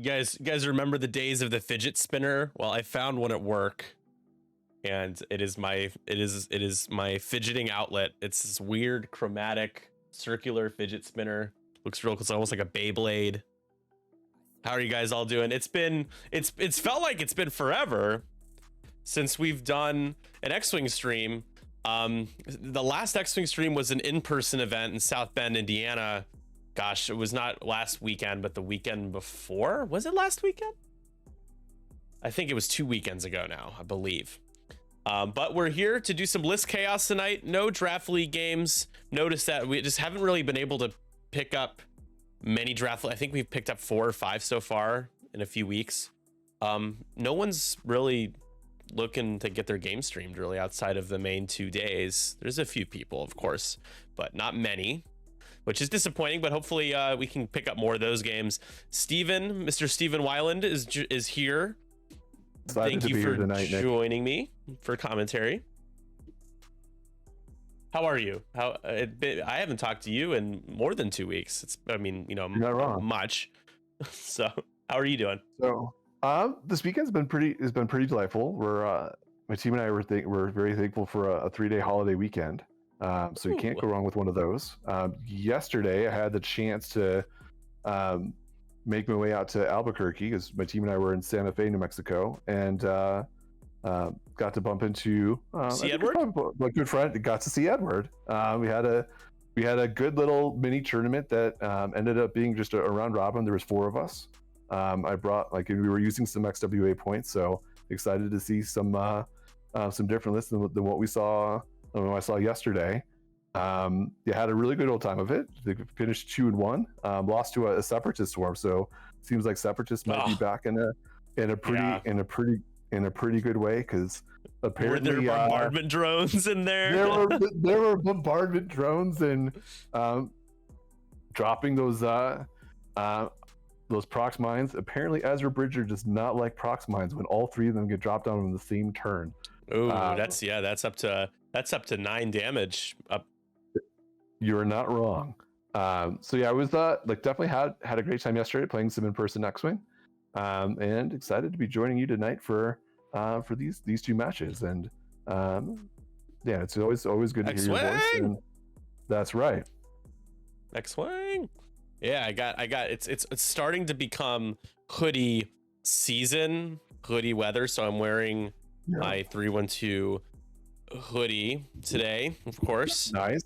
You guys remember the days of the fidget spinner? Well, I found one at work, and it is my fidgeting outlet. It's this weird chromatic circular fidget spinner. Looks real cool. It's almost like a Beyblade. How are you guys all doing? It's felt like it's been forever since we've done an X-Wing stream. The last X-Wing stream was an in-person event in South Bend, Indiana. Gosh, it was not last weekend, but the weekend before. Was it last weekend? I think it was 2 weekends ago now, I believe. But we're here to do some list chaos tonight. No draft league games. Notice that we just haven't really been able to pick up many draft. I think we've picked up 4 or 5 so far in a few weeks. No one's really looking to get their game streamed really outside of the main 2 days. There's a few people, of course, but not many, which is disappointing, but hopefully we can pick up more of those games. Mr. Steven Weiland is here. Thank you for joining me for commentary. How are you? I haven't talked to you in more than 2 weeks. You're not wrong. Much. So how are you doing? So this weekend's been pretty delightful. My team and I we're very thankful for a 3-day holiday weekend. So you can't go wrong with one of those. Yesterday I had the chance to make my way out to Albuquerque because my team and I were in Santa Fe, New Mexico, and got to bump into see Edward, my good friend. Got to see Edward. We had a good little mini tournament that ended up being just a round robin. There was 4 of us. I brought we were using some XWA points, so excited to see some different lists than what we saw when I saw yesterday. Had a really good old time of it. They finished 2-1. Lost to a separatist swarm, so it seems like separatists might be back in a pretty good way, because apparently were there bombardment drones in there. There were bombardment drones and dropping those prox mines. Apparently Ezra Bridger does not like prox mines when all 3 of them get dropped down on the same turn. Oh, that's up to 9 damage. You're not wrong. So yeah, I was definitely had a great time yesterday playing some in-person X-Wing, and excited to be joining you tonight for these 2 matches. And it's always good to hear your voice. And that's right. X-Wing. Yeah, I got it's starting to become hoodie season, hoodie weather. So I'm wearing my 312 hoodie today, of course. Nice.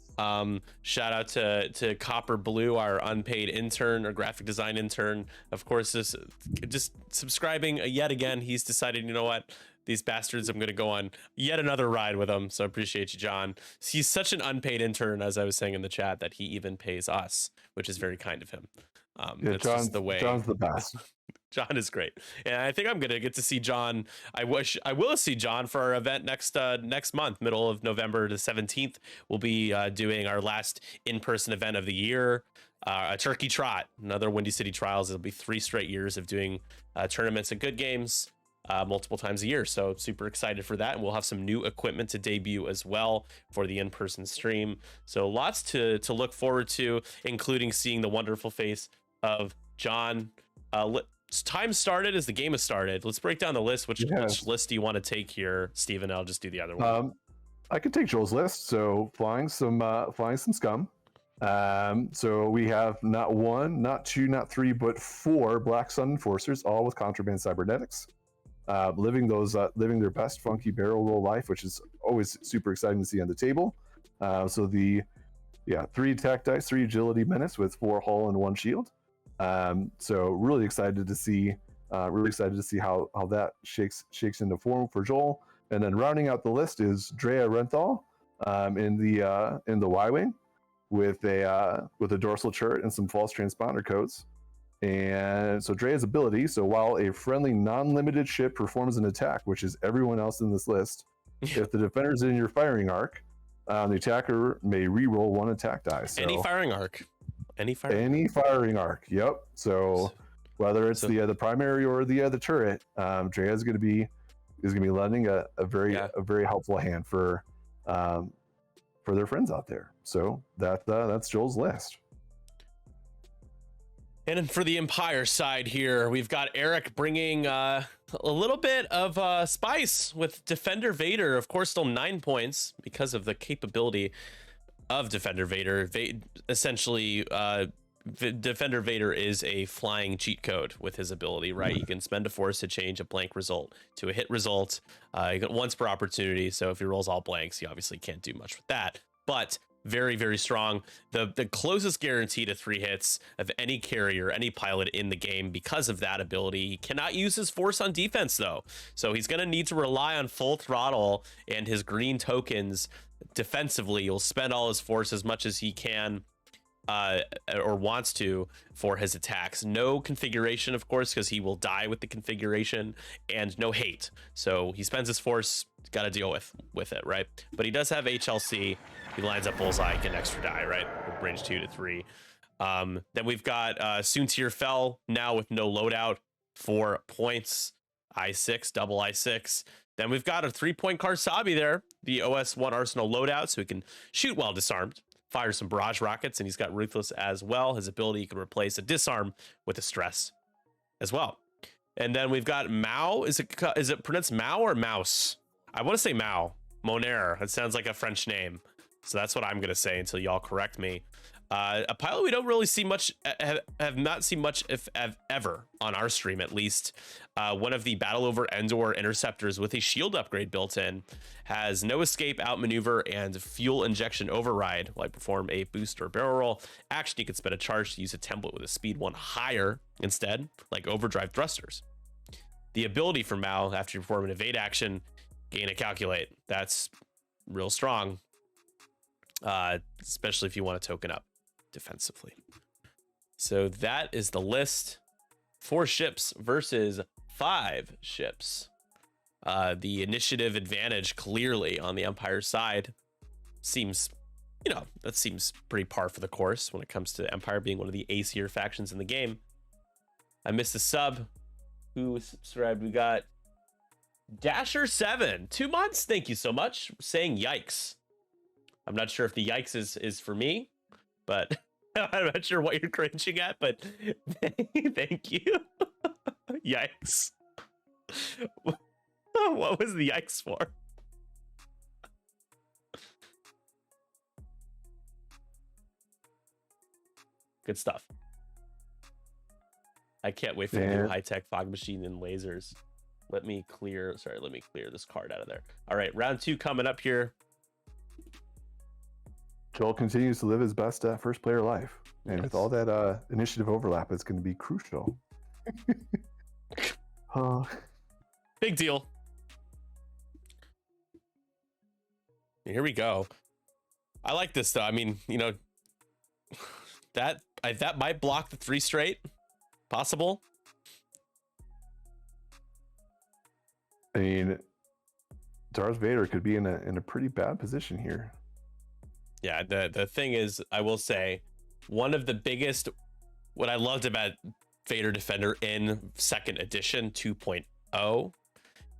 Shout out to Copper Blue, our unpaid intern or graphic design intern. Of course, this just subscribing yet again. He's decided, you know what, these bastards, I'm going to go on yet another ride with them. So I appreciate you, John. He's such an unpaid intern, as I was saying in the chat, that he even pays us, which is very kind of him. That's just the way. John's the best. John is great, and I think I'm gonna get to see John. I will see John for our event next month, middle of November the 17th. We'll be doing our last in-person event of the year, a Turkey Trot, another Windy City Trials. It'll be 3 straight years of doing tournaments and good games multiple times a year. So super excited for that, and we'll have some new equipment to debut as well for the in-person stream. So lots to look forward to, including seeing the wonderful face of John. Time started as the game has started. Let's break down the list. Which list do you want to take here, Steven? I'll just do the other one. I could take Joel's list. So flying some scum. So we have not 1, not 2, not 3, but 4 Black Sun Enforcers, all with contraband cybernetics, living their best funky barrel roll life, which is always super exciting to see on the table. So 3 attack dice, 3 agility menace with 4 hull and 1 shield. So really excited to see how that shakes into form for Joel. And then rounding out the list is Drea Renthal in the Y-wing with a dorsal turret and some false transponder codes. And so Drea's ability: so while a friendly non-limited ship performs an attack, which is everyone else in this list, if the defender is in your firing arc, the attacker may re-roll 1 attack die. So any firing arc. Any firing arc. Yep. So whether it's the primary or the turret, Drea is going to be lending a very helpful hand for their friends out there. So that's Joel's list. And then for the Empire side here, we've got Aeriic bringing a little bit of spice with Defender Vader. Of course, still 9 points because of the capability of Defender Vader. Essentially, Defender Vader is a flying cheat code with his ability, right? You can spend a force to change a blank result to a hit result. You get once per opportunity, so if he rolls all blanks, he obviously can't do much with that. But very, very strong. The closest guarantee to 3 hits of any carrier, any pilot in the game because of that ability. He cannot use his force on defense, though. So he's going to need to rely on full throttle and his green tokens defensively. He'll spend all his force as much as he can or wants to for his attacks. No configuration, of course, because he will die with the configuration, and no hate. So he spends his force, got to deal with it, right? But he does have HLC. He lines up bullseye, get an extra die, right? With range 2 to 3. Then we've got Soontir Fell now with no loadout, 4 points, I6, double I6. Then we've got a 3-point Karsabi there, the OS1 Arsenal loadout, so he can shoot while disarmed, fire some barrage rockets, and he's got Ruthless as well. His ability can replace a disarm with a stress as well. And then we've got Mao. Is it pronounced Mao or Mouse? I want to say Mao. Monaire. It sounds like a French name. So that's what I'm going to say until y'all correct me. A pilot we don't really see much, have not seen much, if ever, on our stream at least. One of the Battle Over Endor interceptors with a shield upgrade built in. Has no escape, outmaneuver, and fuel injection override. While I perform a boost or barrel roll action, you can spend a charge to use a template with a speed 1 higher instead, like overdrive thrusters. The ability for Mao, after you perform an evade action, gain a calculate. That's real strong. Especially if you want to token up defensively. So that is the list. 4 ships versus 5 ships. The initiative advantage clearly on the Empire side seems, that seems pretty par for the course when it comes to Empire being one of the acier factions in the game. I missed a sub. Who subscribed? We got Dasher7, 2 months. Thank you so much. Saying yikes. I'm not sure if the yikes is for me, but I'm not sure what you're cringing at, but thank you. Yikes. What was the yikes for? Good stuff. I can't wait for the new high-tech fog machine and lasers. Let me clear this card out of there. All right, round 2 coming up here. Joel continues to live his best first player life. And with all that initiative overlap, it's going to be crucial. Big deal. Here we go. I like this, though. I mean, that might block the 3 straight. Possible. I mean, Darth Vader could be in a pretty bad position here. Yeah, the thing is, I will say, one of the biggest, what I loved about Vader Defender in 2nd edition 2.0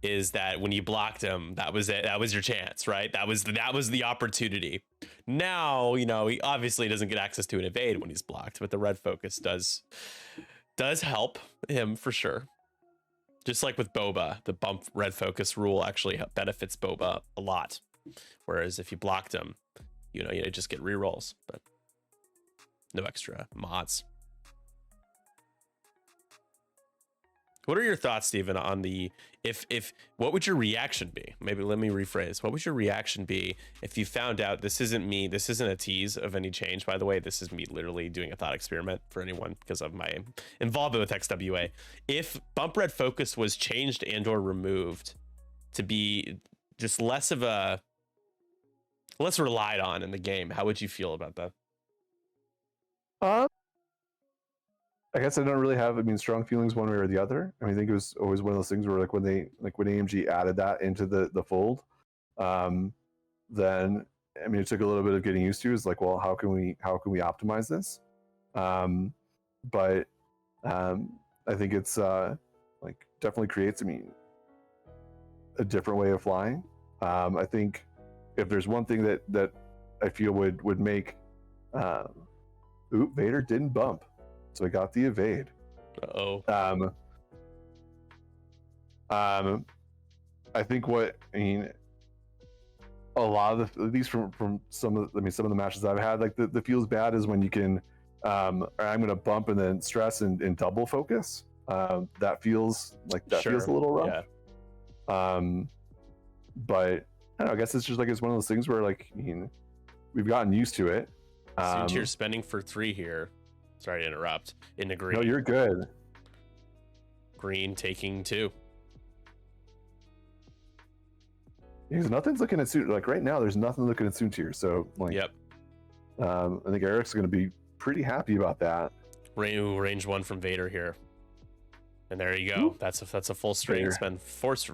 is that when you blocked him, that was it. That was your chance, right? That was the opportunity. Now, he obviously doesn't get access to an evade when he's blocked, but the red focus does help him for sure. Just like with Boba, the bump red focus rule actually benefits Boba a lot. Whereas if you blocked him, you just get rerolls, but no extra mods. What are your thoughts, Steven, on the if what would your reaction be? Maybe let me rephrase. What would your reaction be if you found out this isn't a tease of any change, by the way, this is me literally doing a thought experiment for anyone because of my involvement with XWA. If bump red focus was changed and or removed to be just less relied on in the game, how would you feel about that? I guess I don't really have strong feelings one way or the other. I think it was always one of those things where when AMG added that into the fold, then it took a little bit of getting used to. It's like, well, how can we optimize this? But I think it's definitely creates a different way of flying. I think if there's one thing that I feel would make Vader didn't bump. So I got the evade. Uh-oh. I think a lot of at least from some of the matches I've had, like the feels bad is when you can I'm gonna bump and then stress and double focus. That feels feels a little rough. Yeah. But I don't know, I guess it's just like it's one of those things where we've gotten used to it. Soontir spending for 3 here. Sorry to interrupt. Into green. No, you're good. Green taking 2. Because nothing's looking at Soontir. Like right now, there's nothing looking at Soontir. So Yep. I think Aeric's going to be pretty happy about that. Range 1 from Vader here. And there you go. Ooh. That's a full string. Vader. Spend force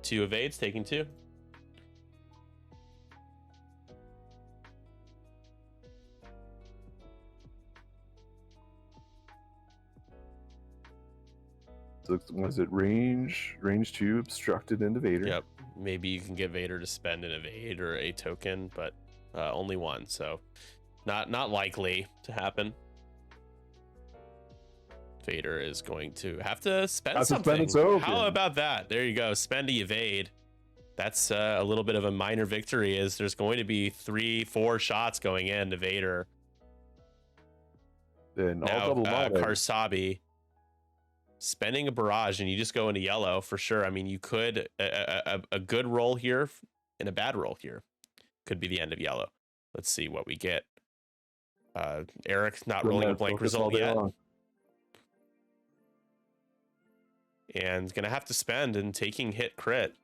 2 evades, taking 2. So was it range 2 obstructed into Vader? Yep. Maybe you can get Vader to spend an evade or a token, but only 1, so not likely to happen. Vader is going to have to spend something. How about that? There you go. Spend the evade. That's a little bit of a minor victory, as there's going to be 3-4 shots going in to Vader. Then now, all double Karsabi spending a barrage, and you just go into yellow for sure. I mean, you could a good roll here and a bad roll here could be the end of yellow. Let's see what we get. Aeriic not rolling a blank result yet. And gonna have to spend and taking hit crit.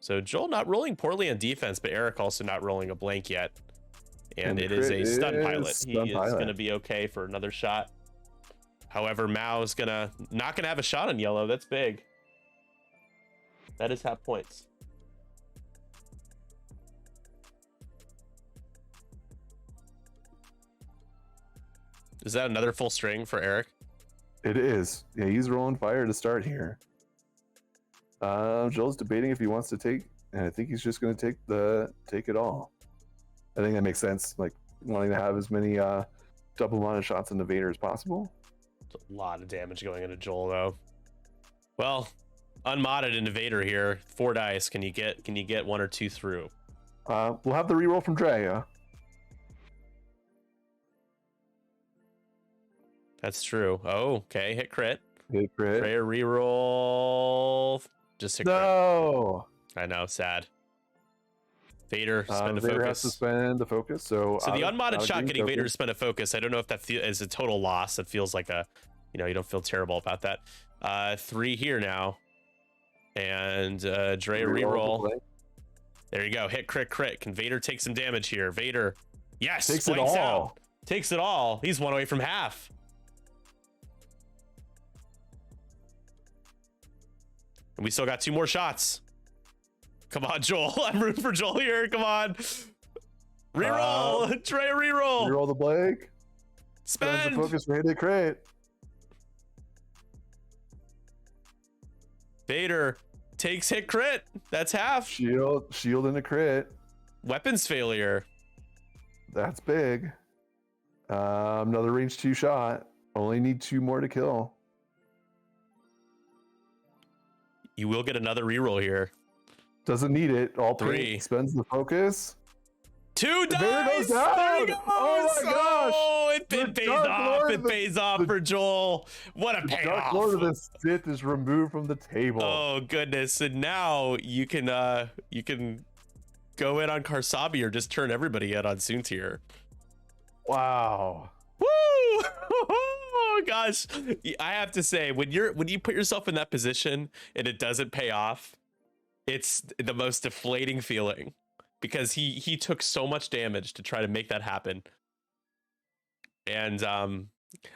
So Joel not rolling poorly on defense, but Aeriic also not rolling a blank yet. And it is a stun pilot. He is gonna be okay for another shot. However, Mao's not gonna have a shot on yellow. That's big. That is half points. Is that another full string for Aeriic? It is. Yeah, he's rolling fire to start here. Joel's debating if he wants to take, and I think he's just going to take it all. I think that makes sense. Like wanting to have as many double modded shots in the Vader as possible. It's a lot of damage going into Joel though. Well, unmodded into Vader here. 4 dice. Can you get 1 or 2 through? We'll have the reroll from Drea. That's true. Oh, okay. Hit crit. Hit crit. Drea reroll. Just hit no. Crit. I know. Sad. Vader spend a Vader focus. has to spend the focus. So the unmodded shot getting Vader to spend a focus. I don't know if that is a total loss. It feels like you don't feel terrible about that. 3 here now. And Drea reroll. There you go. Hit crit crit. Can Vader take some damage here? Vader. Yes. Takes it all. Out. Takes it all. He's 1 away from half. And we still got 2 more shots. Come on, Joel. I'm rooting for Joel here. Come on. Reroll. Drea reroll. Reroll the blank. Spend. The focus for hit crit. Vader takes hit crit. That's half. Shield and a crit. Weapons failure. That's big. Another range 2 shot. Only need 2 more to kill. You will get another reroll here. Doesn't need it. All 3. Spends the focus. 2 dice. There he goes. Oh my gosh. Oh, it pays off. It pays off for Joel. What a payoff. Dark Lord of the Sith is removed from the table. Oh goodness. And now you can go in on Karsabi or just turn everybody in on Soontir. Wow. Woo! Oh gosh. I have to say, when you put yourself in that position and it doesn't pay off, it's the most deflating feeling, because he took so much damage to try to make that happen. And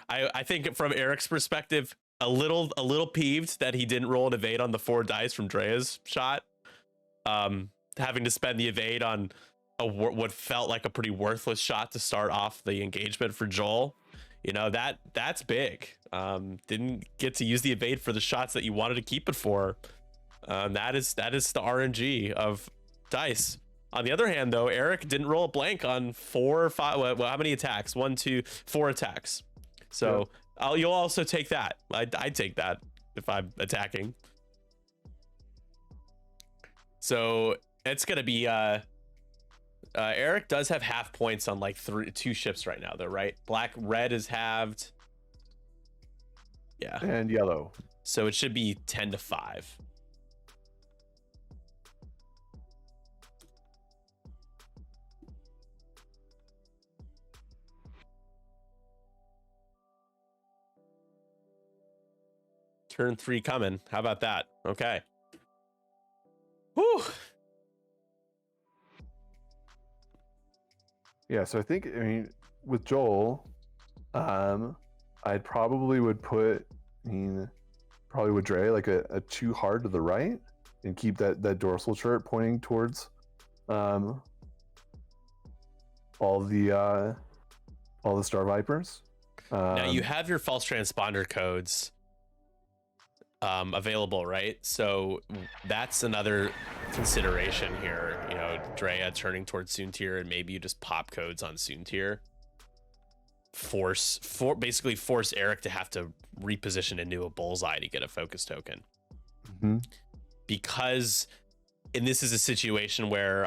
I think from Aeric's perspective, a little peeved that he didn't roll an evade on the 4 dice from Drea's shot. Having to spend the evade on what felt like a pretty worthless shot to start off the engagement for Joel. That's big. Didn't get to use the evade for the shots that you wanted to keep it for. That is the RNG of dice. On the other hand, though, Aeriic didn't roll a blank on 4 or 5. Well, how many attacks? 1, 2, 4 attacks. So you'll also take that. I'd take that if I'm attacking. So it's gonna be Aeriic does have half points on like 2 ships right now, though, right? Red is halved. Yeah. And yellow. So it should be 10-5. Turn 3 coming. How about that? Okay. Whew. Yeah, so I mean, with Joel, I'd probably would put, probably would Dre like a 2 hard to the right and keep that dorsal chart pointing towards all the Star Vipers. Now you have your false transponder codes available, right? So that's another consideration here. You know, Drea turning towards Soontir, and maybe you just pop codes on Soontir. Basically force Aeriic to have to reposition into a bullseye to get a focus token. Mm-hmm. Because, and this is a situation where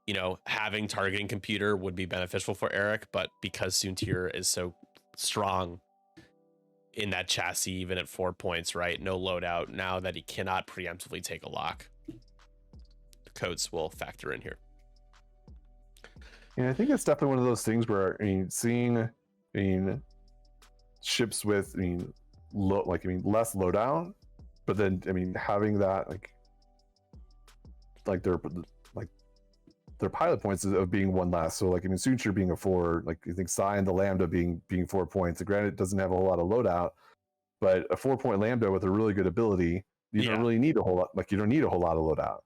you know, having targeting computer would be beneficial for Aeriic, but because Soontir is so strong in that chassis, even at 4 points, right? No loadout. Now that he cannot preemptively take a lock, the codes will factor in here. Yeah, I think it's definitely one of those things where seeing ships with less loadout, but then having that their pilot points of being 1 less. So Soontir being a 4, you think Psy and the Lambda being 4 points. Granted, it doesn't have a whole lot of loadout, but a 4-point Lambda with a really good ability, you don't really need a whole lot. You don't need a whole lot of loadout.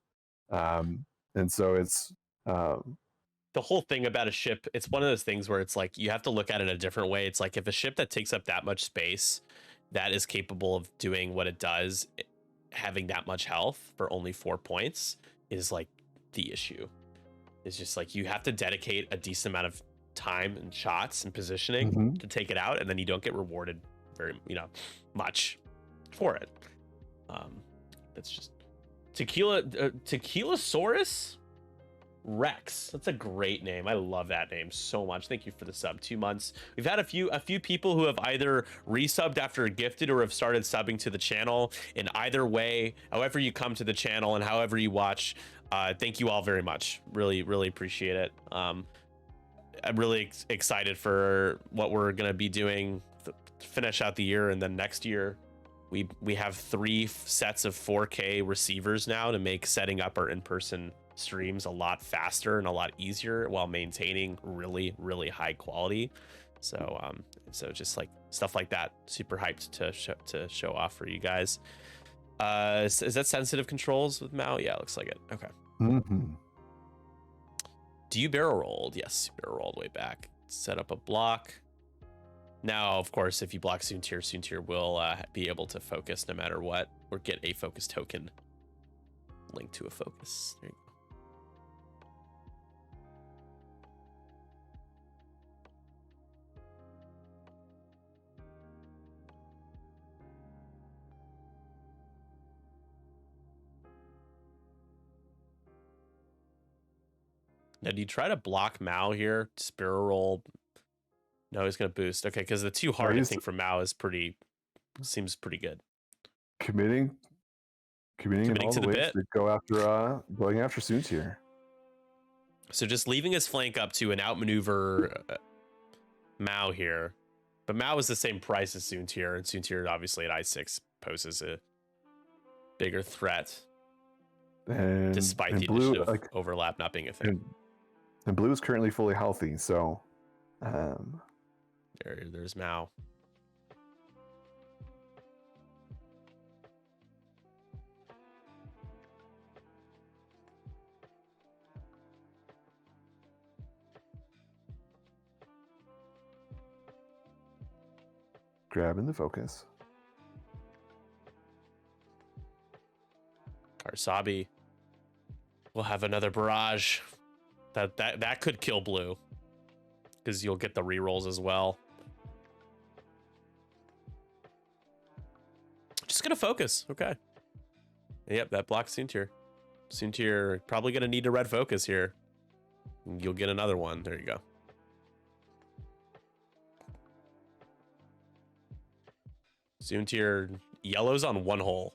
And so it's the whole thing about a ship. It's one of those things where it's like you have to look at it in a different way. It's like if a ship that takes up that much space, that is capable of doing what it does, having that much health for only 4 points is like the issue. It's just like you have to dedicate a decent amount of time and shots and positioning to take it out, and then you don't get rewarded very much for it. That's just Tequilasaurus Rex. That's a great name. I love that name so much. Thank you for the sub. 2 months. We've had a few people who have either resubbed after gifted or have started subbing to the channel. In either way, however you come to the channel and however you watch, thank you all very much. Really, really appreciate it. I'm really excited for what we're gonna be doing to finish out the year, and then next year we have 3 sets of 4K receivers now to make setting up our in-person streams a lot faster and a lot easier while maintaining really, really high quality. So just like stuff like that, super hyped to show off for you guys. Is that sensitive controls with Mao? Yeah, it looks like it. Okay. Do you barrel rolled? Yes, barrel rolled way back. Set up a block. Now, of course, if you block Soontir will be able to focus no matter what, or get a focus token linked to a focus. There you go. Now, do you try to block Mao here? Spiral roll. No, he's gonna boost. Okay, because the 2 hard I think for Mao is seems pretty good. Committing all to the bit. to go after going after Soontir. So just leaving his flank up to an outmaneuver Mao here, but Mao is the same price as Soontir, and Soontir obviously at I6 poses a bigger threat, despite the blue, initiative overlap not being a thing. And blue is currently fully healthy, so there's Mao. Grabbing the focus. Arsabi. We'll have another barrage. That could kill blue, because you'll get the rerolls as well. Just gonna focus. Okay. Yep, that blocks Soontir. Soontir probably gonna need a red focus here. You'll get another one. There you go. Soontir, yellow's on 1 hole.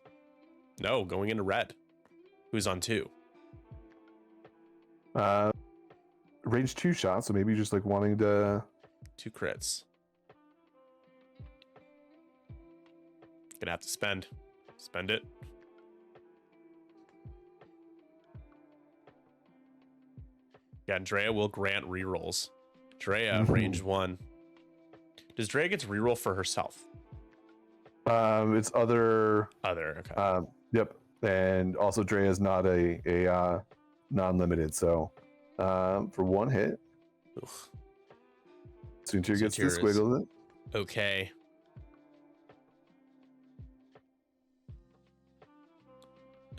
No, going into red. Who's on 2? Range 2 shots, so maybe just like wanting to 2 crits. Gonna have to spend it. Yeah, Drea will grant rerolls. Drea, range 1. Does Drea get to reroll for herself? It's other. Okay. Yep, and also Drea is not a non-limited, so for 1 hit, Soontir gets to squiggle it. Okay.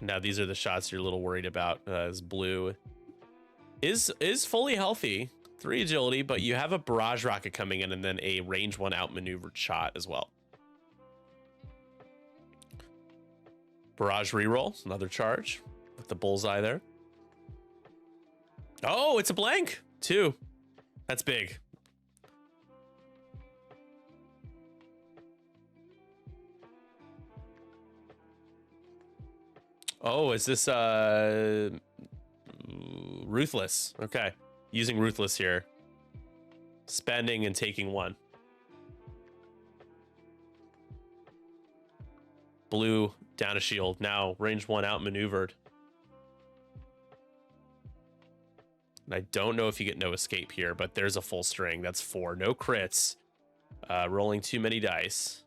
Now these are the shots you're a little worried about. As blue is fully healthy, 3 agility, but you have a barrage rocket coming in and then a range 1 outmaneuvered shot as well. Barrage reroll, another charge with the bullseye there. Oh, it's a blank. 2. That's big. Oh, is this Ruthless? Okay. Using Ruthless here. Spending and taking 1. Blue down a shield. Now range 1 outmaneuvered. And I don't know if you get no escape here, but there's a full string. That's 4. No crits. Rolling too many dice.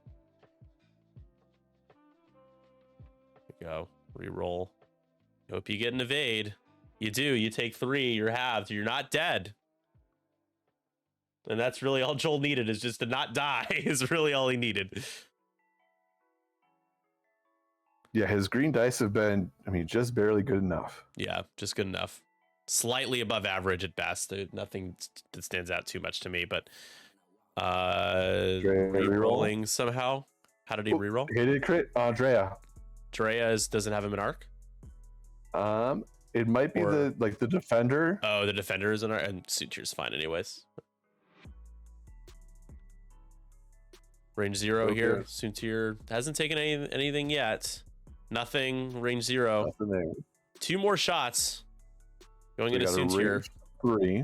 There you go. Reroll. Hope you get an evade. You do. You take 3. You're halved. You're not dead. And that's really all Joel needed, is just to not die. Is really all he needed. Yeah, his green dice have been, just barely good enough. Yeah, just good enough. Slightly above average at best. Nothing that stands out too much to me, but re-rolling somehow. How did he reroll? He did crit on Drea. Drea doesn't have him in arc? It might be the defender. Oh, the defender is in arc, and Soontir's fine anyways. Range 0 here. Soontir hasn't taken anything yet. Nothing. Range 0. Nothing. 2 more shots going into Soontir. 3.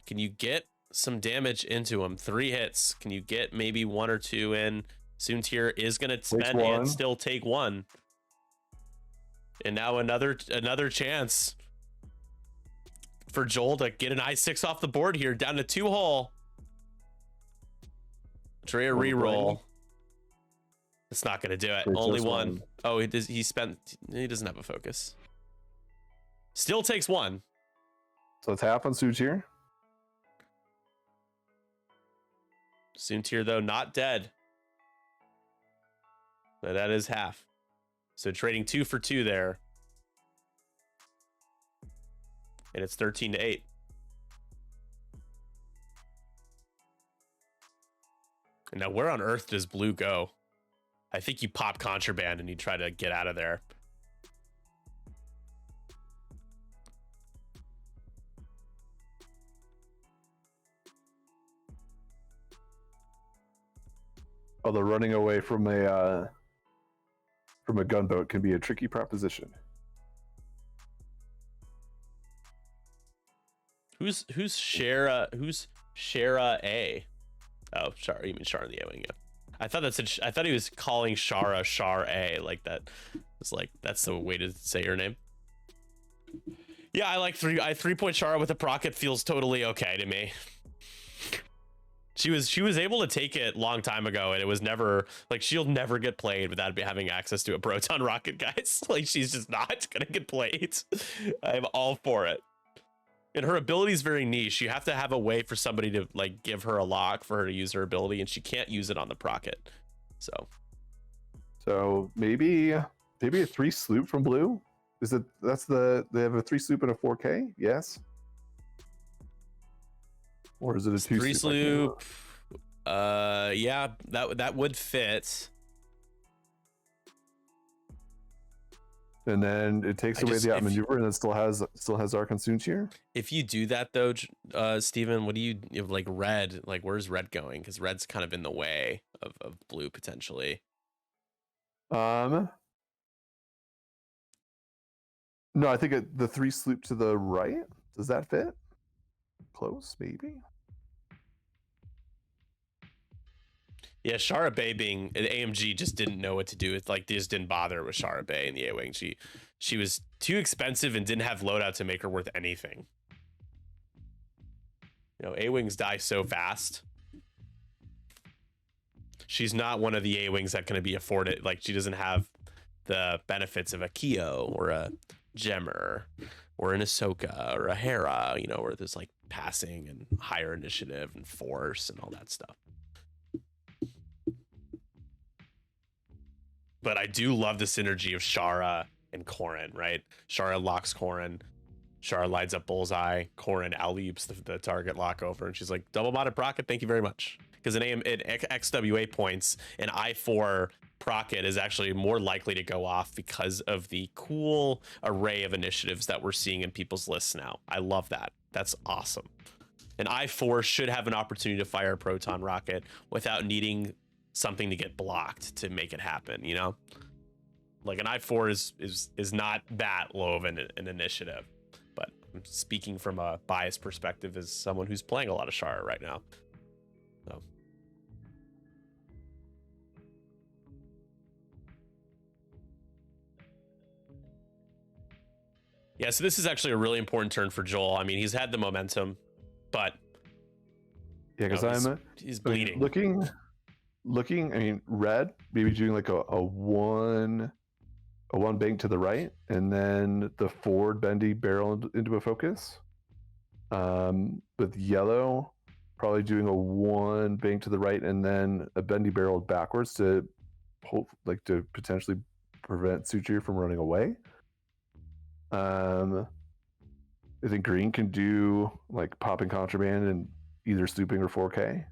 Can you get some damage into him? 3 hits. Can you get maybe 1 or 2 in? Soontir is going to spend and still take 1. And now another chance for Joel to get an I6 off the board here, down to 2 hole. Drea reroll. It's not going to do it. Only 1. Oh, he doesn't have a focus. Still takes 1. So it's half on Soontir. Soontir, though, not dead. But that is half. So trading 2 for 2 there. And it's 13-8. And now where on earth does blue go? I think you pop contraband and you try to get out of there. Although running away from a gunboat can be a tricky proposition. Who's Shara A? Oh, Shara. You mean Shara in the A-wing? Yeah. I thought he was calling Shara Shar A, like that. It's like that's the way to say her name. Yeah, I like 3-point Shara with a procket feels totally okay to me. She was able to take it long time ago, and it was never like she'll never get played without having access to a proton rocket, guys. Like she's just not gonna get played. I'm all for it. And her ability is very niche. You have to have a way for somebody to like give her a lock for her to use her ability, and she can't use it on the procket. So maybe a 3 sloop from blue. Is it they have a 3 sloop and a 4K? Yes. Or is it a 2 3 sloop? I can't remember. sloop. Yeah, that would fit. And then it takes away the outmaneuver, and it still has Archon Soontir. If you do that though, Steven, what do you like red? Like where's red going? Because red's kind of in the way of blue potentially. No, I think the 3 sloop to the right. Does that fit? Close, maybe. Yeah, Shara Bay being an AMG just didn't know what to do with. Like, they just didn't bother with Shara Bay in the A-Wing. She was too expensive and didn't have loadout to make her worth anything. You know, A-Wings die so fast. She's not one of the A-Wings that can be afforded. Like, she doesn't have the benefits of a Keo or a Jemmer or an Ahsoka or a Hera, you know, where there's like passing and higher initiative and force and all that stuff. But I do love the synergy of Shara and Corrin, right? Shara locks Corrin. Shara lights up Bullseye. Corrin alley-oops the target lock over. And she's like, double-botted Procket, thank you very much. Because in XWA points, an I4 Procket is actually more likely to go off because of the cool array of initiatives that we're seeing in people's lists now. I love that. That's awesome. An I4 should have an opportunity to fire a proton rocket without needing something to get blocked to make it happen, you know? Like an I4 is not that low of an initiative, but I'm speaking from a biased perspective as someone who's playing a lot of Shara right now. So yeah, so this is actually a really important turn for Joel. I mean, he's had the momentum, but yeah, because he's bleeding. Looking, I mean, red, maybe doing like a one bank to the right, and then the forward bendy barrel into a focus. With yellow, probably doing a one bank to the right, and then a bendy barrel backwards to potentially prevent Suture from running away. I think green can do like popping contraband and either stooping or 4K.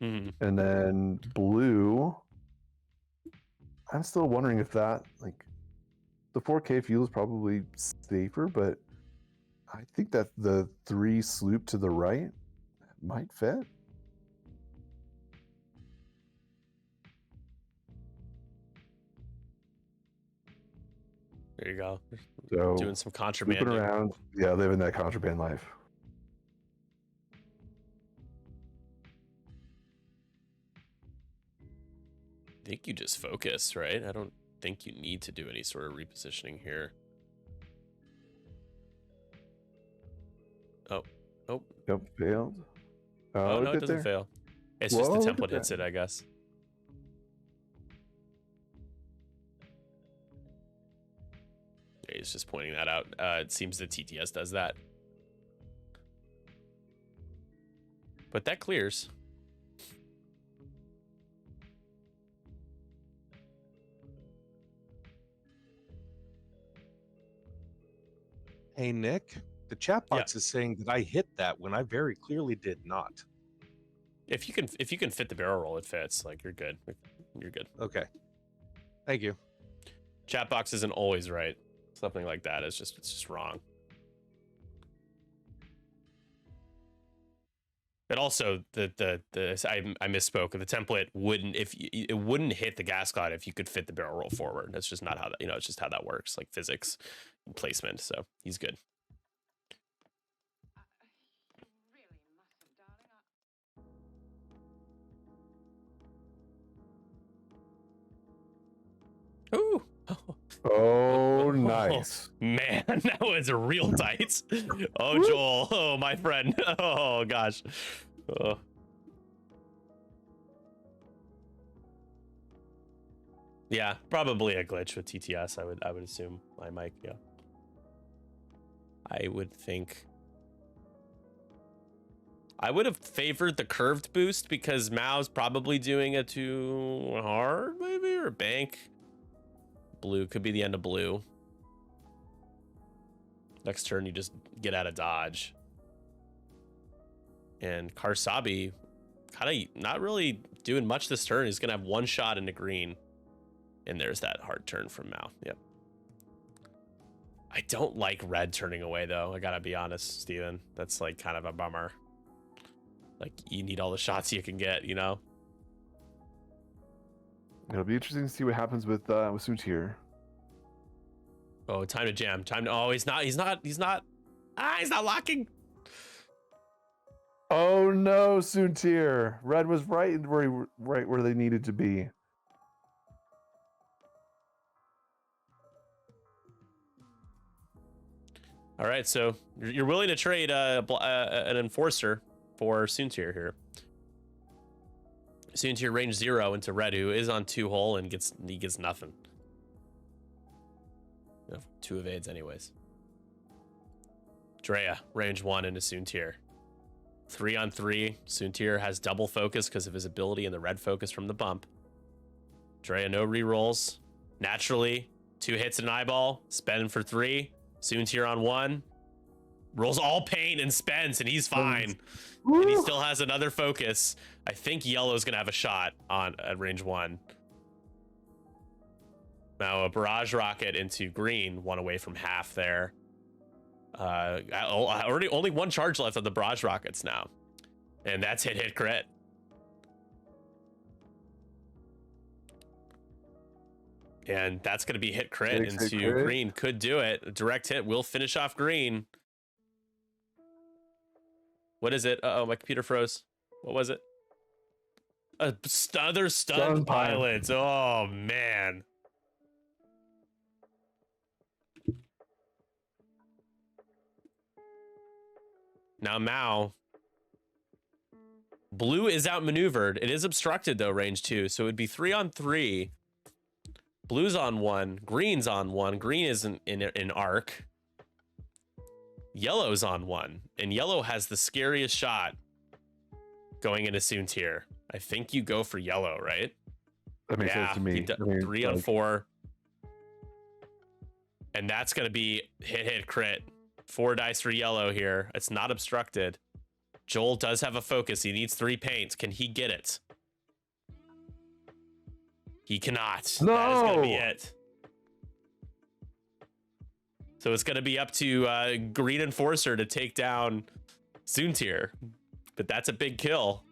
Mm-hmm. And then blue, I'm still wondering if that, like, the 4K fuel is probably safer, but I think that the 3 sloop to the right might fit. There you go. So doing some contraband around, yeah, living that contraband life. I think you just focus, right? I don't think you need to do any sort of repositioning here. Oh. Nope, failed. Oh no, it doesn't fail. It's just the template hits it, I guess. Yeah, he's just pointing that out. It seems that TTS does that. But that clears. Hey, Nick, the chat box is saying that I hit that when I very clearly did not. If you can fit the barrel roll, it fits. Like, you're good. You're good. Okay. Thank you. Chat box isn't always right. Something like that is it's just wrong. But also I misspoke. The template wouldn't it wouldn't hit the gas cloud if you could fit the barrel roll forward. That's just not how that, you know, it's just how that works, like physics and placement. So he's good. Ooh. Oh, nice. Man, that was real tight. Oh, Joel. Oh, my friend. Oh, gosh. Oh. Yeah, probably a glitch with TTS, I would assume. My mic, yeah. I would think. I would have favored the curved boost because Mao's probably doing a too hard, maybe, or bank. Blue could be the end of blue. Next turn, you just get out of dodge. And Karsabi kind of not really doing much this turn. He's going to have one shot into green. And there's that hard turn from Mao. Yep. I don't like red turning away, though. I got to be honest, Steven. That's like kind of a bummer. Like, you need all the shots you can get, you know? It'll be interesting to see what happens with Soontir. Oh, time to jam. Time to. Oh, he's not locking. Oh no, Soontir. Red was right where they needed to be. All right, so you're willing to trade an enforcer for Soontir here. Soontir range 0 into Red, who is on 2-hole and gets nothing. 2 evades anyways. Drea, range 1 into Soontir. 3-on-3. Soontir has double focus because of his ability and the red focus from the bump. Drea, no rerolls. Naturally, 2 hits and an eyeball. Spend for 3. Soontir on 1. Rolls all paint and spends, and he's fine. Woo! And he still has another focus. I think yellow's going to have a shot at range 1. Now a barrage rocket into green, 1 away from half there. Only 1 charge left on the barrage rockets now, and that's hit crit. And that's going to be hit crit into green. Could do it. A direct hit will finish off green. What is it? Uh-oh, my computer froze. What was it? Other stun pilots. Oh man. Now Mao. Blue is outmaneuvered. It is obstructed though, range 2. So it would be 3-on-3. Blue's on 1. Green's on 1. Green isn't in arc. Yellow's on 1. And yellow has the scariest shot going into Soontir. I think you go for yellow, right? That makes sense to me. 3-on-4. And that's going to be hit crit. 4 dice for yellow here. It's not obstructed. Joel does have a focus. He needs 3 paints. Can he get it? He cannot. No! That is going to be it. So it's going to be up to Green Enforcer to take down Soontir. But that's a big kill.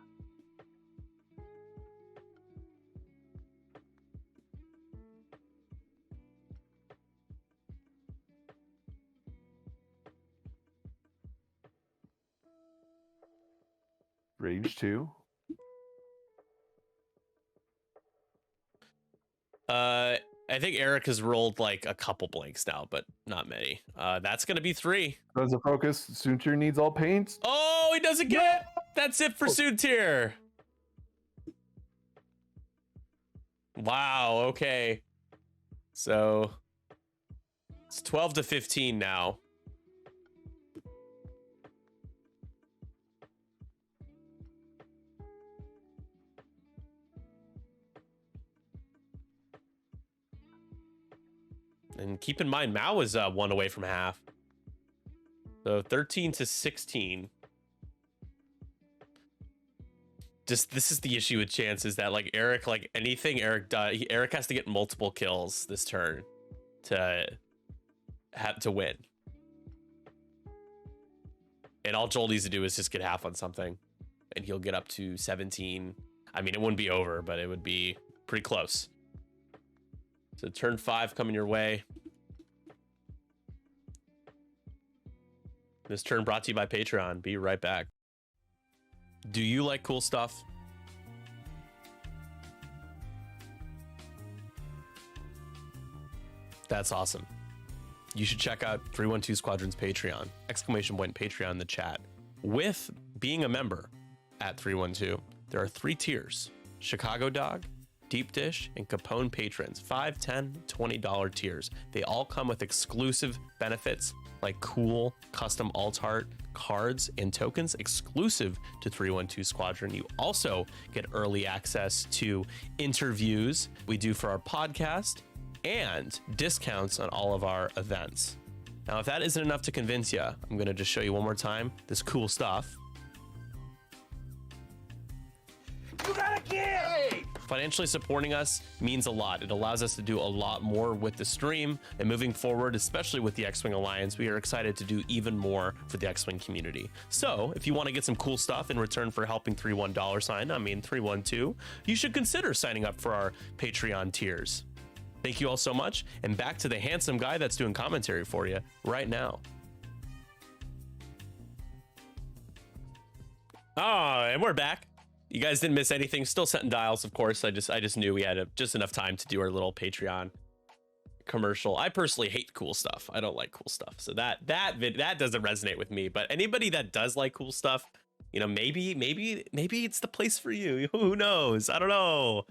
Range 2. I think Aeriic has rolled like a couple blanks now, but not many. That's going to be 3. Does a focus. Soontir needs all paints. Oh, he doesn't get it. That's it for Soontir. Wow, okay. So it's 12-15 now. And keep in mind, Mao was 1 away from half. So 13-16. Just this is the issue with Chance, is that like Aeriic, like anything Aeriic does, Aeriic has to get multiple kills this turn to have to win. And all Joel needs to do is just get half on something, and he'll get up to 17. I mean, it wouldn't be over, but it would be pretty close. So turn 5 coming your way. This turn brought to you by Patreon. Be right back. Do you like cool stuff? That's awesome. You should check out 312 Squadron's Patreon. !Patreon in the chat. With being a member at 312, there are 3 tiers: Chicago Dog, Deep Dish, and Capone patrons. $5, $10, $20 tiers. They all come with exclusive benefits like cool custom alt art, cards, and tokens exclusive to 312 Squadron. You also get early access to interviews we do for our podcast and discounts on all of our events. Now, if that isn't enough to convince you, I'm gonna just show you one more time this cool stuff. You gotta kill! Financially supporting us means a lot. It allows us to do a lot more with the stream, and moving forward, especially with the X-Wing Alliance, we are excited to do even more for the X-Wing community. So if you want to get some cool stuff in return for helping 312, you should consider signing up for our Patreon tiers. Thank you all so much, and back to the handsome guy that's doing commentary for you right now. Oh, and we're back. You guys didn't miss anything. Still setting dials, of course. I just knew we had just enough time to do our little Patreon commercial. I personally hate cool stuff. I don't like cool stuff, so that doesn't resonate with me. But anybody that does like cool stuff, you know, maybe it's the place for you. Who knows? I don't know.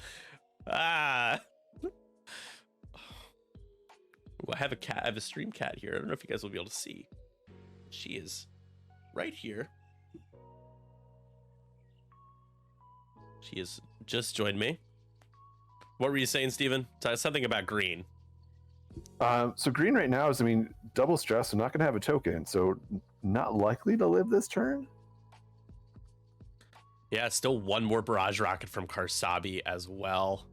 Ooh, I have a cat. I have a stream cat here. I don't know if you guys will be able to see. She is right here. She has just joined me. What were you saying, Steven? Something about green. So green right now is, I mean, double stress. I'm not going to have a token, so not likely to live this turn. Yeah, still one more barrage rocket from Karsabi as well.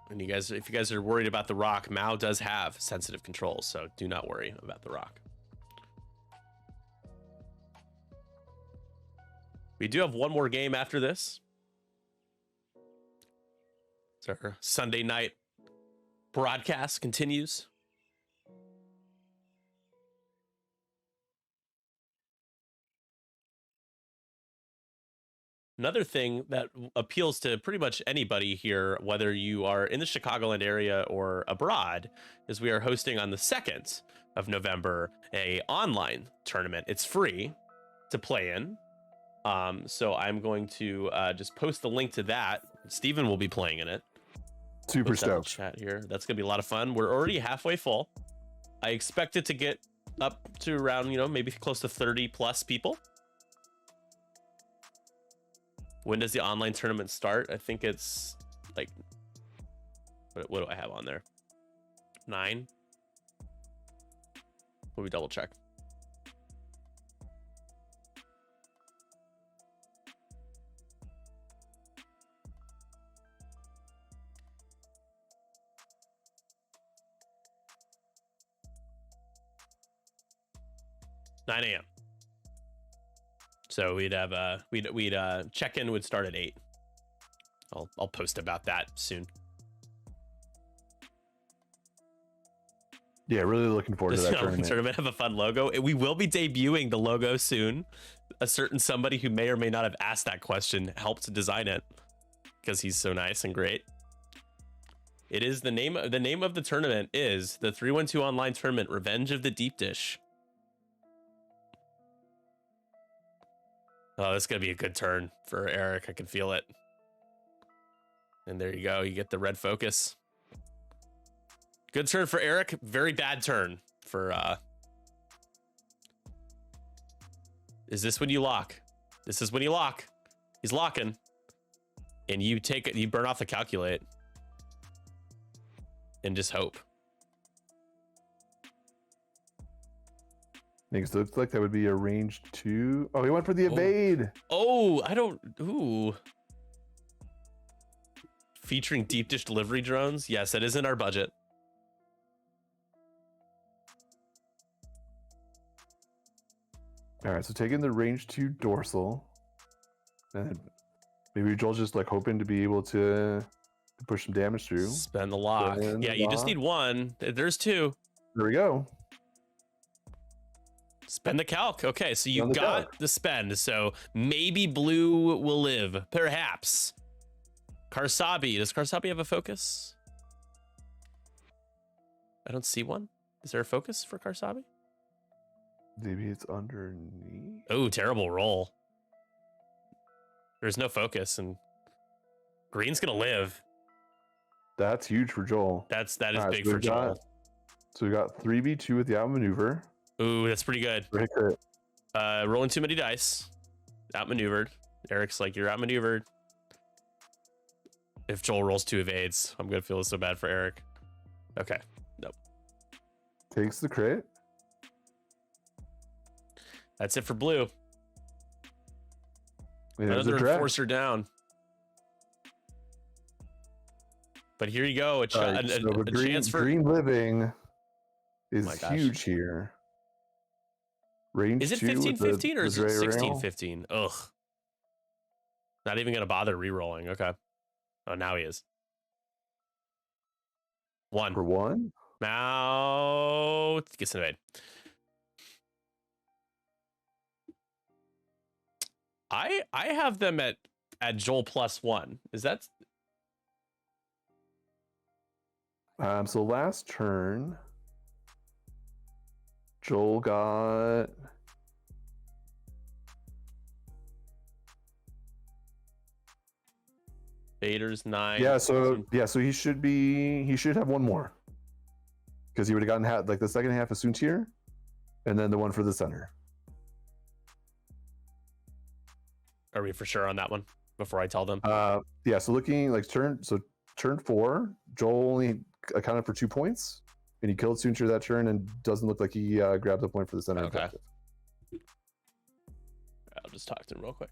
And you guys, if you guys are worried about the rock, Mao does have sensitive controls, so do not worry about the rock. We do have one more game after this. So our Sunday night broadcast continues. Another thing that appeals to pretty much anybody here, whether you are in the Chicagoland area or abroad, is we are hosting on the 2nd of November a online tournament. It's free to play in. So I'm going to just post the link to that. Steven will be playing in it. Super stoked. Chat here. That's gonna be a lot of fun. We're already halfway full. I expect it to get up to around, you know, maybe close to 30 plus people. When does the online tournament start? I think it's like, what do I have on there? 9. Let me double check. $9 a.m. So we'd have we'd check-in would start at 8. I'll post about that soon. Yeah, really looking forward to that tournament. Have a fun logo. We will be debuting the logo soon. A certain somebody who may or may not have asked that question helped design it because he's so nice and great. It is the name of the tournament is the 312 Online Tournament Revenge of the Deep Dish. Oh, this is going to be a good turn for Aeriic. I can feel it. And there you go. You get the red focus. Good turn for Aeriic. Very bad turn for... Is this when you lock? This is when you lock. He's locking. And you take it. You burn off the calculate. And just hope. It looks like that would be a range 2. Oh, he went for the evade. Oh, I don't. Ooh. Featuring deep dish delivery drones. Yes, that is in our budget. All right, so taking the range 2 dorsal. And maybe Joel's just like hoping to be able to push some damage through. Spend the lock. Yeah, you just need 1. There's 2. There we go. Spend the calc. Okay, so you got the spend. So maybe blue will live. Perhaps. Karsabi. Does Karsabi have a focus? I don't see one. Is there a focus for Karsabi? Maybe it's underneath. Oh, terrible roll. There's no focus, and green's gonna live. That's huge for Joel. That is big for Joel. So we got 3v2 with the outmaneuver. Ooh, that's pretty good. Crit. Rolling too many dice. Outmaneuvered. Eric's like, you're outmaneuvered. If Joel rolls 2 evades, I'm gonna feel so bad for Aeriic. Okay. Nope. Takes the crit. That's it for blue. There's Another a draft. enforcer down. But here you go. A chance for green living is my gosh. huge here. Range Is it 2 with 15-15 or the is it Dre rail. 16-15? Ugh. Not even gonna bother re-rolling. Okay. Oh, now he is. One. For 1? Now gets invade. I have them at Joel +1. Is that So last turn, Joel got Vader's 9? so he should have one more. Because he would have gotten like the second half of Soontir, and then the one for the center. Are we for sure on that one before I tell them? So looking like turn 4, Joel only accounted for 2 points, and he killed Soontir that turn, and doesn't look like he grabbed a point for the center. Okay. Objective. I'll just talk to him real quick.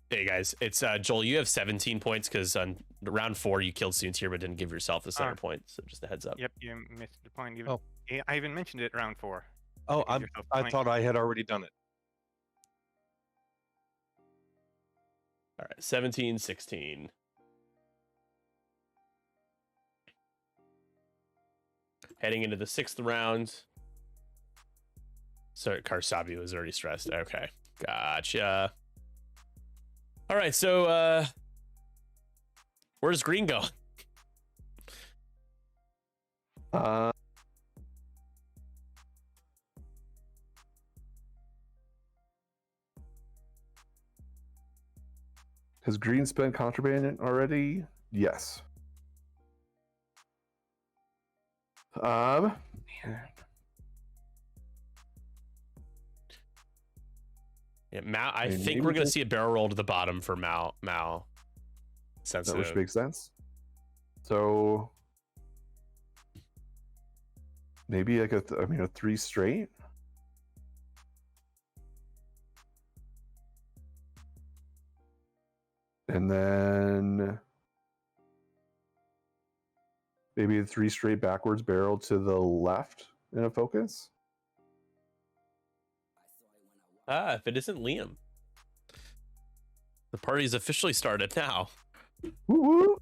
Hey guys, it's Joel. You have 17 points because on round 4 you killed Soontir but didn't give yourself the center point. So just a heads up. Yep, you missed the point. Oh. I even mentioned it round 4. Oh, Give yourself a I point. thought I had already done it. All right, 17-16. Heading into the 6th round. So Karsabi was already stressed. Okay, gotcha. All right, so where's green go? Has green spent contraband already? Yes. Yeah, Mao. I Maybe think we're gonna see a barrel roll to the bottom for Mao. That Sensitive. which makes sense. So maybe like a 3 straight. And then maybe a 3 straight backwards barrel to the left in a focus. If it isn't Liam. The party's officially started now. Woo woo!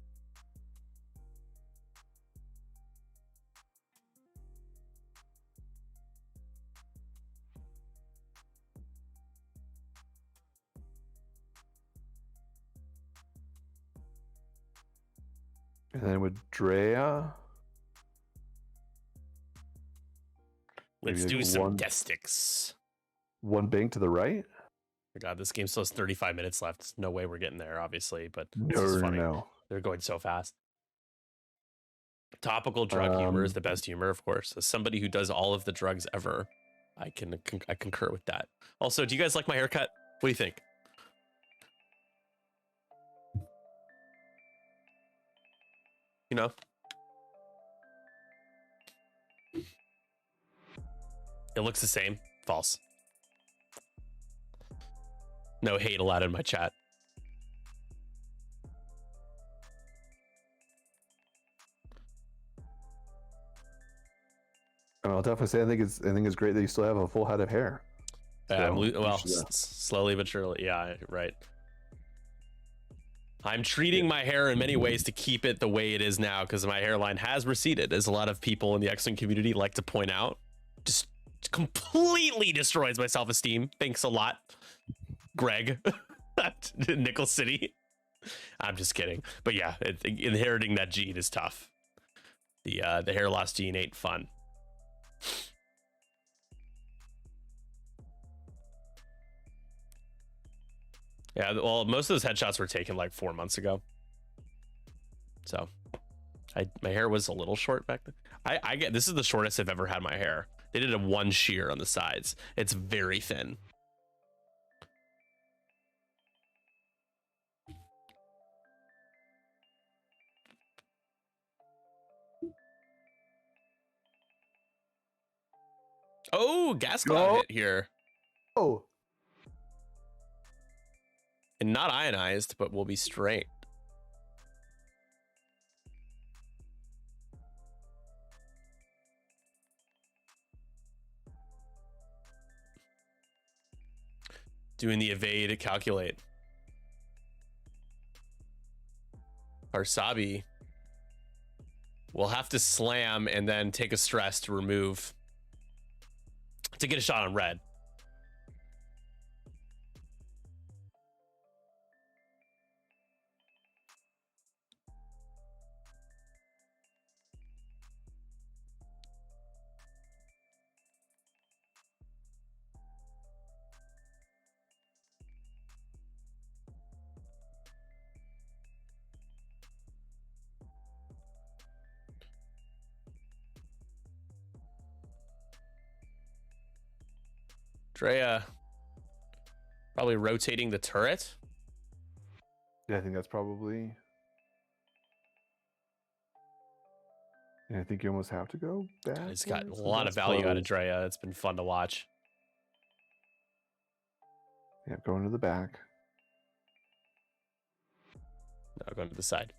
And then with Drea. Let's maybe do like some one- destics. 1 bank to the right. Oh God, this game still has 35 minutes left. There's no way we're getting there, obviously, but this is funny. No. They're going so fast. Topical drug humor is the best humor, of course. As somebody who does all of the drugs ever, I concur with that. Also, do you guys like my haircut? What do you think? You know? It looks the same. False. No hate allowed in my chat. I'll definitely say I think it's great that you still have a full head of hair. Well, slowly but surely. Yeah, right. I'm treating my hair in many ways to keep it the way it is now because my hairline has receded, as a lot of people in the X-Wing community like to point out. Just completely destroys my self-esteem. Thanks a lot, Greg. Nickel City. I'm just kidding. But yeah, inheriting that gene is tough. The hair loss gene ain't fun. Yeah, well, most of those headshots were taken like 4 months ago. So my hair was a little short back then. I get this is the shortest I've ever had my hair. They did a 1 shear on the sides. It's very thin. Oh, gas cloud Go. hit here. Oh, And not ionized, but will be straight. Doing the evade to calculate. Arsabi will have to slam and then take a stress to remove to get a shot on red. Drea probably rotating the turret. yeah, I think that's probably. Yeah, I think you almost have to go back. It's got a lot of value out of Drea. It's been fun to watch. Yeah, going to the back. Now going to the side.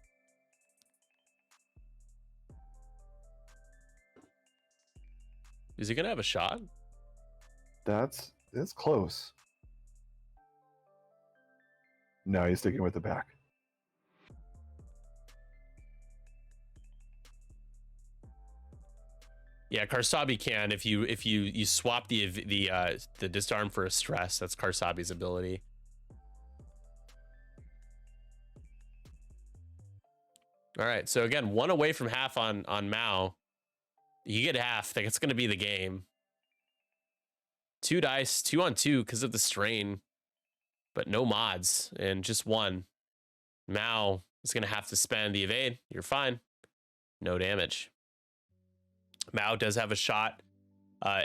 Is he gonna have a shot? That's close. No, he's sticking with the back. Yeah, Karsabi can if you swap the disarm for a stress. That's Karsabi's ability. All right, so again, 1 away from half on Mao. You get half. I think it's going to be the game. 2 dice, 2 on 2 because of the strain, but no mods and just 1. Mao is going to have to spend the evade. You're fine. No damage. Mao does have a shot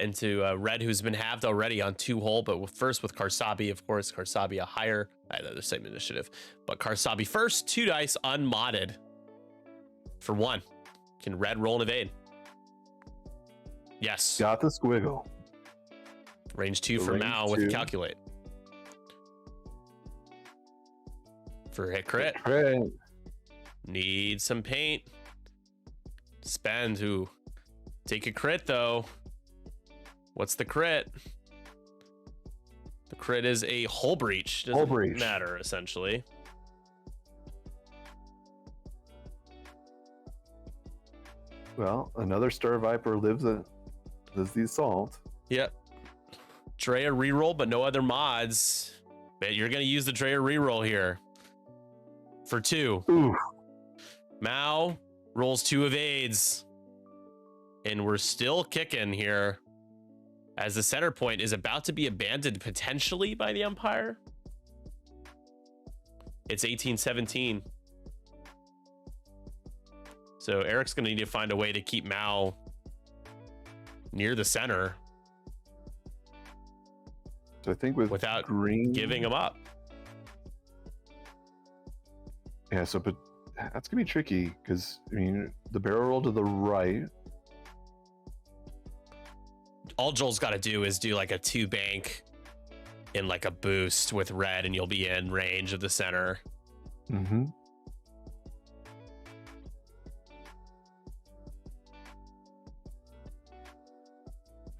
into red, who's been halved already on 2 hull, but first with Karsabi, of course. Karsabi a higher, the same initiative, but Karsabi first. 2 dice unmodded for 1. Can red roll an evade? Yes. Got the squiggle. Range 2 for Range Mao with 2. calculate. For hit crit. Right. Need some paint. Spend who? Take a crit though. What's the crit? The crit is a hull breach. Doesn't Hull breach. matter essentially. Well, another Star Viper lives the assault. Yep. Drea reroll, but no other mods. Bet you're gonna use the Drea reroll here. For 2. Ooh. Mao rolls 2 evades. And we're still kicking here. As the center point is about to be abandoned potentially by the Empire. It's 1817. So Eric's gonna need to find a way to keep Mao near the center. So I think with Without green giving him up. Yeah, so but that's gonna be tricky because I mean the barrel roll to the right. All Joel's got to do is do like a 2 bank in like a boost with red, and you'll be in range of the center. Mm-hmm.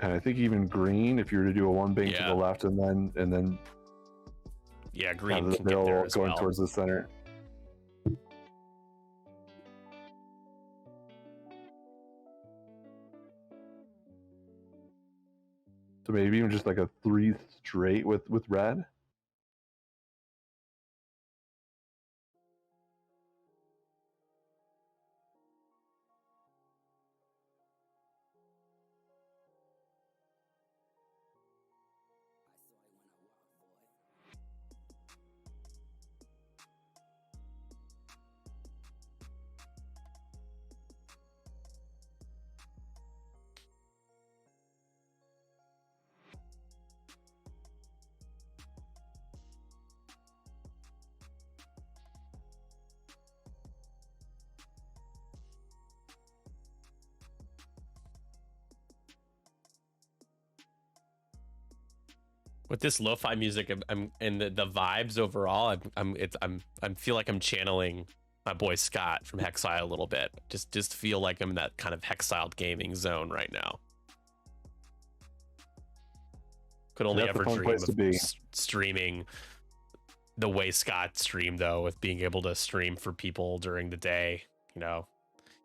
And I think even green, if you were to do a 1 bank to Yeah. the left and then Yeah, have green the can get there barrel as going well. towards the center. So maybe even just like a 3 straight with red. With this lo-fi music, I'm and the vibes overall, I'm feel like I'm channeling my boy Scott from Hexile a little bit. Just feel like I'm in that kind of Hexiled gaming zone right now. Could only That's a ever fun dream place to of be. streaming the way Scott streamed, though, with being able to stream for people during the day, you know,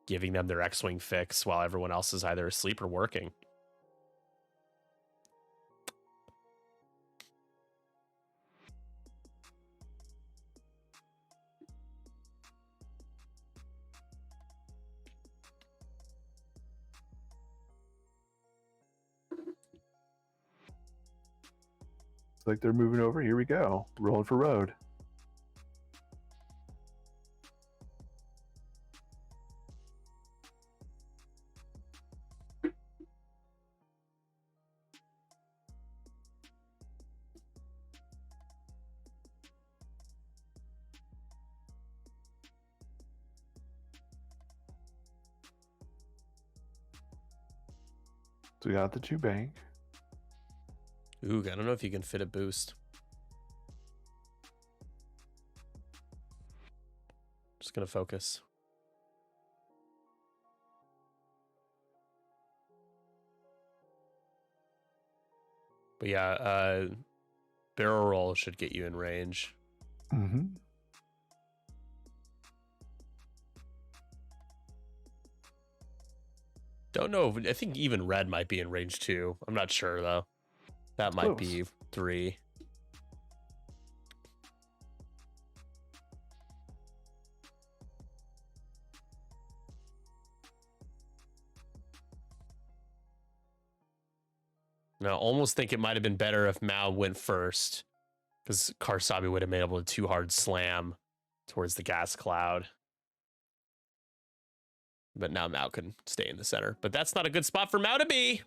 giving them their X-Wing fix while everyone else is either asleep or working. It's like they're moving over. Here we go. Rolling for road. So we got the 2 bank. Ooh, I don't know if you can fit a boost. Just gonna focus. But yeah, barrel roll should get you in range. Mm-hmm. Don't know. I think even red might be in range 2. I'm not sure though. That might be 3. Now, I almost think it might have been better if Mao went first, because Karsabi would have been able to too hard slam towards the gas cloud. But now Mao can stay in the center. But that's not a good spot for Mao to be.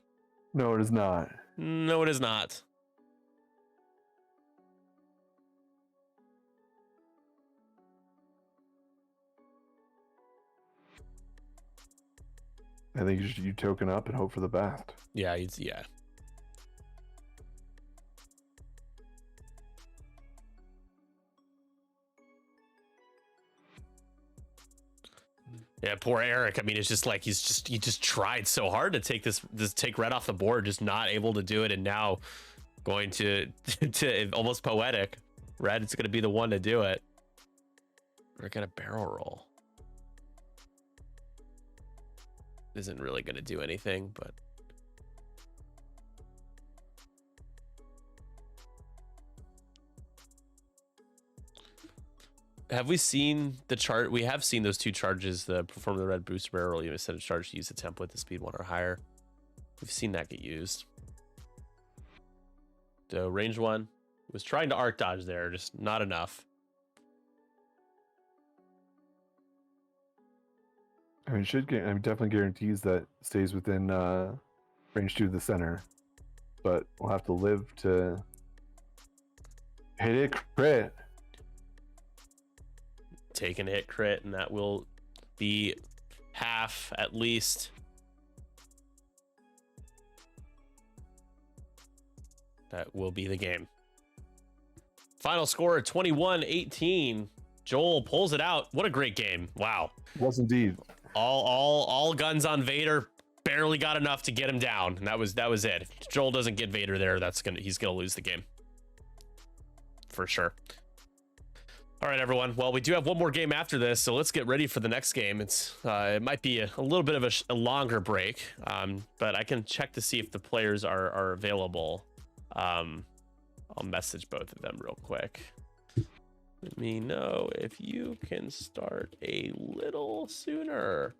No, it is not. No, it is not. I think you token up and hope for the best. Yeah, yeah. Yeah, poor Aeriic. I mean, it's just like he just tried so hard to take take red off the board, just not able to do it, and now going to almost poetic. Red is going to be the one to do it. We're gonna barrel roll. Isn't really going to do anything, but have we seen the chart? We have seen those 2 charges, the perform the red booster barrel, you set a charge to use a template to speed 1 or higher. We've seen that get used. So range 1 was trying to arc dodge there, just not enough. I mean, definitely guarantees that stays within range 2 of the center, but we'll have to live to hit it crit. Take and hit crit, and that will be half at least. That will be the game. Final score 21-18. Joel pulls it out. What a great game. Wow. Was indeed. All guns on Vader. Barely got enough to get him down, and that was it. If Joel doesn't get Vader there, he's gonna lose the game for sure. All right, everyone. Well, we do have one more game after this, so let's get ready for the next game. It might be a little bit of a longer break, but I can check to see if the players are available. I'll message both of them real quick. Let me know if you can start a little sooner.